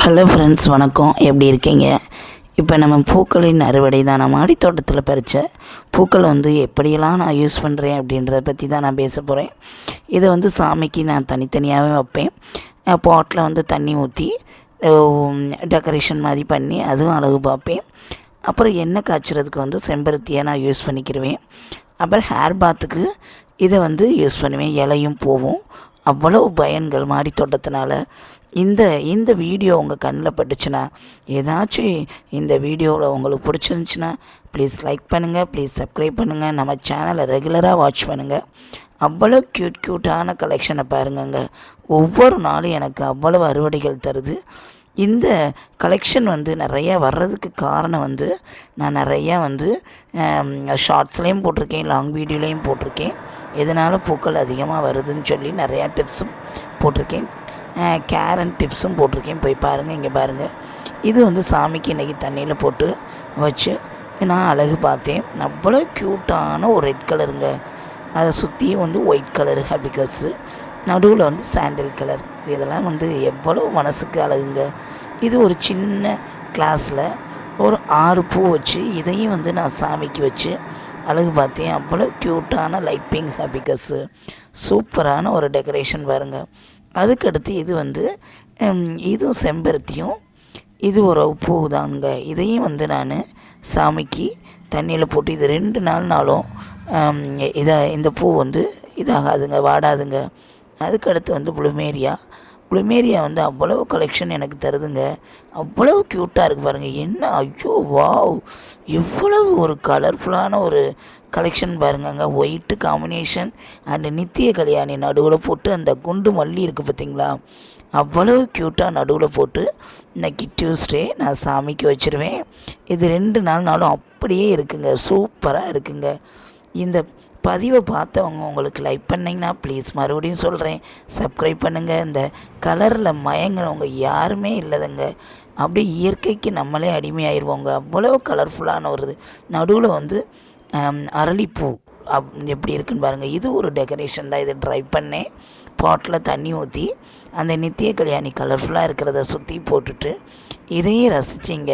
Hello friends, வணக்கம். எப்படி இருக்கீங்க? இப்போ நம்ம பூக்களின் அறுவடை தான். நான் மாடி தோட்டத்தில் பறித்த பூக்களை எப்படியெல்லாம் நான் யூஸ் பண்ணுறேன் அப்படின்றத பற்றி தான் நான் பேச போகிறேன். இதை சாமிக்கு நான் தனித்தனியாகவே வைப்பேன். பாட்டில் தண்ணி ஊற்றி டெக்கரேஷன் மாதிரி பண்ணி அதுவும் அழகு பார்ப்பேன். அப்புறம் எண்ணெய் காய்ச்சறதுக்கு செம்பருத்தியை நான் யூஸ் பண்ணிக்கிடுவேன். அப்புறம் ஹேர் பாத்துக்கு இதை யூஸ் பண்ணுவேன். இலையும் பூவும் அவ்வளோ பயன்கள் மாடி தோட்டத்தினால. இந்த வீடியோ உங்கள் கண்ணில் பட்டுச்சுன்னா, ஏதாச்சும் இந்த வீடியோவில் உங்களுக்கு பிடிச்சிருந்துச்சின்னா ப்ளீஸ் லைக் பண்ணுங்கள், ப்ளீஸ் சப்ஸ்கிரைப் பண்ணுங்கள், நம்ம சேனலை ரெகுலராக வாட்ச் பண்ணுங்கள். அவ்வளோ க்யூட்டான கலெக்ஷனை பாருங்கங்க. ஒவ்வொரு நாளும் எனக்கு அவ்வளவு அறுவடைகள் தருது. இந்த கலெக்ஷன் நிறையா வர்றதுக்கு காரணம் நான் நிறையா ஷார்ட்ஸ்லேயும் போட்டிருக்கேன், லாங் வீடியோலேயும் போட்டிருக்கேன். எதனால் பூக்கள் அதிகமாக வருதுன்னு சொல்லி நிறையா டிப்ஸும் போட்டிருக்கேன், கேர் அண்ட் டிப்ஸும் போட்டிருக்கேன். போய் பாருங்கள். இங்கே பாருங்கள், இது சாமிக்கு இன்றைக்கி தண்ணியில் போட்டு வச்சு நான் அழகு பார்த்தேன். அவ்வளோ க்யூட்டான ஒரு ரெட் கலருங்க. அதை சுற்றியும் ஒயிட் கலரு ஹபிகஸ்ஸு, நடுவில் சாண்டில் கலர். இதெல்லாம் எவ்வளோ மனசுக்கு அழகுங்க. இது ஒரு சின்ன கிளாஸில் ஒரு 6 பூ வச்சு இதையும் நான் சாமிக்கு வச்சு அழகு பார்த்தேன். அவ்வளோ க்யூட்டான லைட் பிங்க் ஹபிகஸ்ஸு, சூப்பரான ஒரு டெக்கரேஷன் பாருங்கள். அதுக்கடுத்து இது இதுவும் செம்பருத்தியும், இது ஒரு பூ தாங்க. இதையும் நான் சாமிக்கு தண்ணியில் போட்டு இது 2 நாள்னாலும் இந்த பூ இதாகாதுங்க, வாடாதுங்க. அதுக்கடுத்து ப்ளூமேரியா அவ்வளோ கலெக்ஷன் எனக்கு தருதுங்க. அவ்வளோ க்யூட்டாக இருக்குது பாருங்கள். என்ன ஐயோ வாவ், எவ்வளவு ஒரு கலர்ஃபுல்லான ஒரு கலெக்ஷன் பாருங்கங்க. ஒயிட்டு காம்பினேஷன் அண்டு நித்திய கல்யாணி நடுவில் போட்டு அந்த குண்டு மல்லி இருக்குது பார்த்திங்களா, அவ்வளோ க்யூட்டாக நடுவில் போட்டு இன்றைக்கி டியூஸ்டே நான் சாமிக்கு வச்சுருவேன். இது 2 நாள்னாலும் அப்படியே இருக்குங்க, சூப்பராக இருக்குங்க. இந்த பதிவை பார்த்தவங்க உங்களுக்கு லைக் பண்ணிங்கன்னா ப்ளீஸ் மறுபடியும் சொல்கிறேன், சப்ஸ்கிரைப் பண்ணுங்கள். இந்த கலரில் மயங்கினவங்க யாருமே இல்லைதுங்க. அப்படியே இயற்கைக்கு நம்மளே அடிமையாயிருவோங்க. அவ்வளோ கலர்ஃபுல்லான ஒரு நடுவில் அரளிப்பூ எப்படி இருக்குன்னு பாருங்கள். இது ஒரு டெக்கரேஷன் தான். இதை ட்ரை பண்ணேன். பாட்டில் தண்ணி ஊற்றி அந்த நித்திய கல்யாணி கலர்ஃபுல்லாக இருக்கிறத சுற்றி போட்டுட்டு இதையும் ரசிச்சிங்க.